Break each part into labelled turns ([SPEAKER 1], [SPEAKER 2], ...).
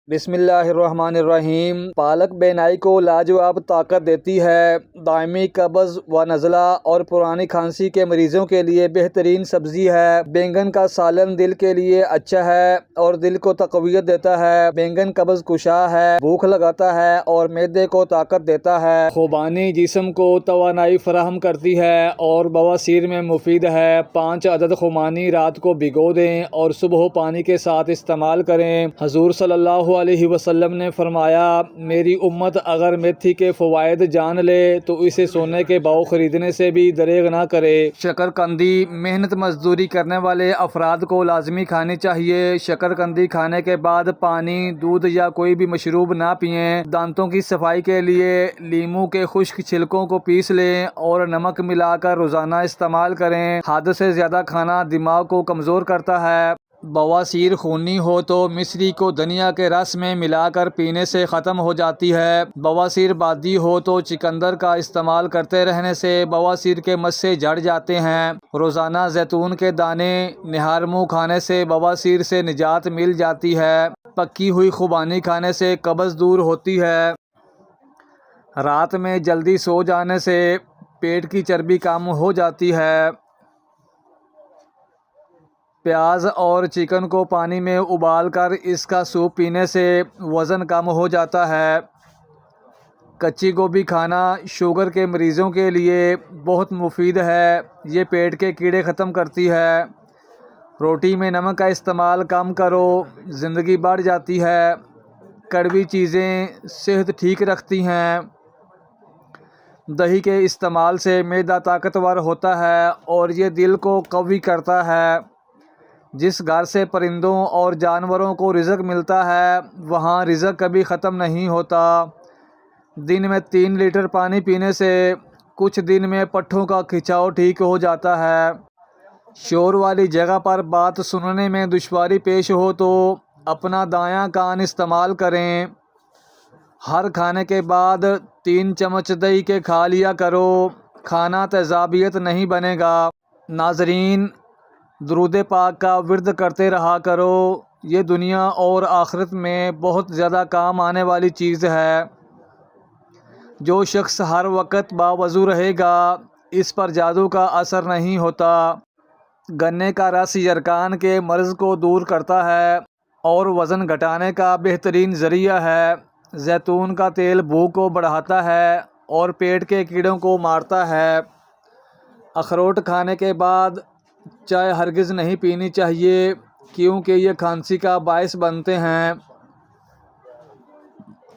[SPEAKER 1] بسم اللہ الرحمن الرحیم۔ پالک بینائی کو لاجواب طاقت دیتی ہے۔ دائمی قبض و نزلہ اور پرانی کھانسی کے مریضوں کے لیے بہترین سبزی ہے۔ بینگن کا سالن دل کے لیے اچھا ہے اور دل کو تقویت دیتا ہے۔ بینگن قبض کشا ہے، بھوک لگاتا ہے اور معدے کو طاقت دیتا ہے۔ خوبانی جسم کو توانائی فراہم کرتی ہے اور بواسیر میں مفید ہے۔ 5 عدد خوبانی رات کو بھگو دیں اور صبح پانی کے ساتھ استعمال کریں۔ حضور صلی اللہ علیہ وسلم نے فرمایا، میری امت اگر میتھی کے فوائد جان لے تو اسے سونے کے بھاؤ خریدنے سے بھی دریغ نہ کرے۔ شکرقندی محنت مزدوری کرنے والے افراد کو لازمی کھانی چاہیے۔ شکرقندی کھانے کے بعد پانی، دودھ یا کوئی بھی مشروب نہ پئیں۔ دانتوں کی صفائی کے لیے لیموں کے خشک چھلکوں کو پیس لیں اور نمک ملا کر روزانہ استعمال کریں۔ حد سے زیادہ کھانا دماغ کو کمزور کرتا ہے۔ بواسیر خونی ہو تو مصری کو دھنیا کے رس میں ملا کر پینے سے ختم ہو جاتی ہے۔ بواسیر بادی ہو تو چقندر کا استعمال کرتے رہنے سے بواسیر کے مسے جھڑ جاتے ہیں۔ روزانہ زیتون کے دانے نہار منہ کھانے سے بواسیر سے نجات مل جاتی ہے۔ پکی ہوئی خوبانی کھانے سے قبض دور ہوتی ہے۔ رات میں جلدی سو جانے سے پیٹ کی چربی کم ہو جاتی ہے۔ پیاز اور چکن کو پانی میں ابال کر اس کا سوپ پینے سے وزن کم ہو جاتا ہے۔ کچی گوبھی کھانا شوگر کے مریضوں کے لیے بہت مفید ہے۔ یہ پیٹ کے کیڑے ختم کرتی ہے۔ روٹی میں نمک کا استعمال کم کرو، زندگی بڑھ جاتی ہے۔ کڑوی چیزیں صحت ٹھیک رکھتی ہیں۔ دہی کے استعمال سے معدہ طاقتور ہوتا ہے اور یہ دل کو قوی کرتا ہے۔ جس گھر سے پرندوں اور جانوروں کو رزق ملتا ہے وہاں رزق کبھی ختم نہیں ہوتا۔ دن میں 3 لیٹر پانی پینے سے کچھ دن میں پٹھوں کا کھچاؤ ٹھیک ہو جاتا ہے۔ شور والی جگہ پر بات سننے میں دشواری پیش ہو تو اپنا دایاں کان استعمال کریں۔ ہر کھانے کے بعد 3 چمچ دہی کے کھا لیا کرو، کھانا تیزابیت نہیں بنے گا۔ ناظرین، درود پاک کا ورد کرتے رہا کرو، یہ دنیا اور آخرت میں بہت زیادہ کام آنے والی چیز ہے۔ جو شخص ہر وقت باوضو رہے گا اس پر جادو کا اثر نہیں ہوتا۔ گنے کا رس یرقان کے مرض کو دور کرتا ہے اور وزن گھٹانے کا بہترین ذریعہ ہے۔ زیتون کا تیل بھوک کو بڑھاتا ہے اور پیٹ کے کیڑوں کو مارتا ہے۔ اخروٹ کھانے کے بعد چائے ہرگز نہیں پینی چاہیے کیونکہ یہ کھانسی کا باعث بنتے ہیں۔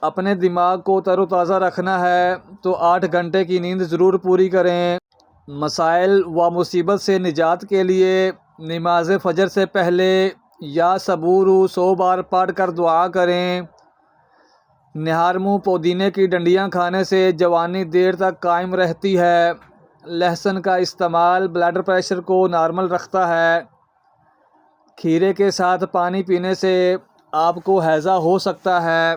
[SPEAKER 1] اپنے دماغ کو تر و تازہ رکھنا ہے تو 8 گھنٹے کی نیند ضرور پوری کریں۔ مسائل و مصیبت سے نجات کے لیے نماز فجر سے پہلے یا صبور 100 بار پڑھ کر دعا کریں۔ نہار منہ پودینے کی ڈنڈیاں کھانے سے جوانی دیر تک قائم رہتی ہے۔ لہسن کا استعمال بلڈ پریشر کو نارمل رکھتا ہے۔ کھیرے کے ساتھ پانی پینے سے آپ کو ہیضہ ہو سکتا ہے۔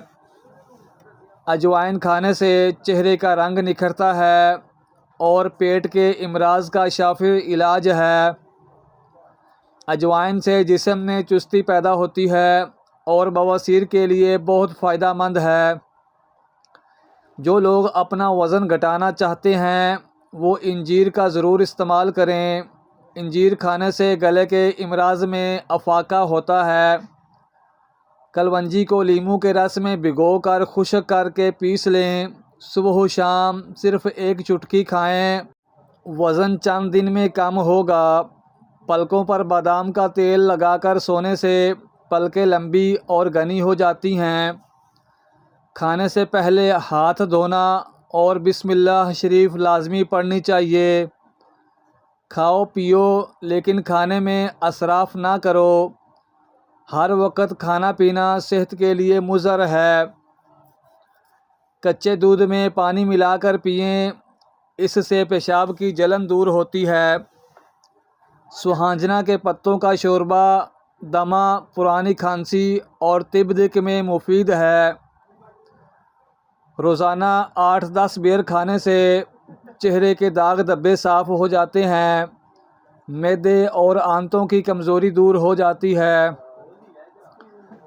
[SPEAKER 1] اجوائن کھانے سے چہرے کا رنگ نکھرتا ہے اور پیٹ کے امراض کا شافی علاج ہے۔ اجوائن سے جسم میں چستی پیدا ہوتی ہے اور بواسیر کے لیے بہت فائدہ مند ہے۔ جو لوگ اپنا وزن گھٹانا چاہتے ہیں وہ انجیر کا ضرور استعمال کریں۔ انجیر کھانے سے گلے کے امراض میں افاقہ ہوتا ہے۔ کلونجی کو لیموں کے رس میں بھگو کر خشک کر کے پیس لیں۔ صبح و شام صرف 1 چٹکی کھائیں، وزن چند دن میں کم ہوگا۔ پلکوں پر بادام کا تیل لگا کر سونے سے پلکیں لمبی اور گھنی ہو جاتی ہیں۔ کھانے سے پہلے ہاتھ دھونا اور بسم اللہ شریف لازمی پڑھنی چاہیے۔ کھاؤ پیو لیکن کھانے میں اسراف نہ کرو۔ ہر وقت کھانا پینا صحت کے لیے مضر ہے۔ کچے دودھ میں پانی ملا کر پئیں، اس سے پیشاب کی جلن دور ہوتی ہے۔ سوہانجنا کے پتوں کا شوربہ دمہ، پرانی کھانسی اور طب دق میں مفید ہے۔ روزانہ 8-10 بیئر کھانے سے چہرے کے داغ دھبے صاف ہو جاتے ہیں۔ معدے اور آنتوں کی کمزوری دور ہو جاتی ہے۔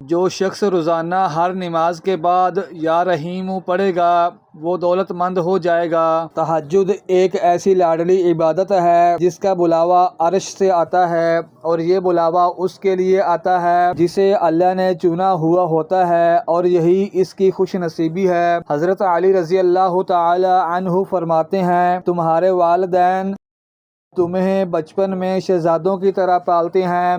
[SPEAKER 1] جو شخص روزانہ ہر نماز کے بعد یا رحیم پڑھے گا وہ دولت مند ہو جائے گا۔ تہجد ایک ایسی لاڈلی عبادت ہے جس کا بلاوا عرش سے آتا ہے، اور یہ بلاوا اس کے لیے آتا ہے جسے اللہ نے چنا ہوا ہوتا ہے، اور یہی اس کی خوش نصیبی ہے۔ حضرت علی رضی اللہ تعالی عنہ فرماتے ہیں، تمہارے والدین تمہیں بچپن میں شہزادوں کی طرح پالتے ہیں،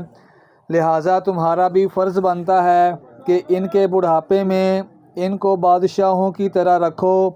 [SPEAKER 1] لہٰذا تمہارا بھی فرض بنتا ہے کہ ان کے بڑھاپے میں ان کو بادشاہوں کی طرح رکھو۔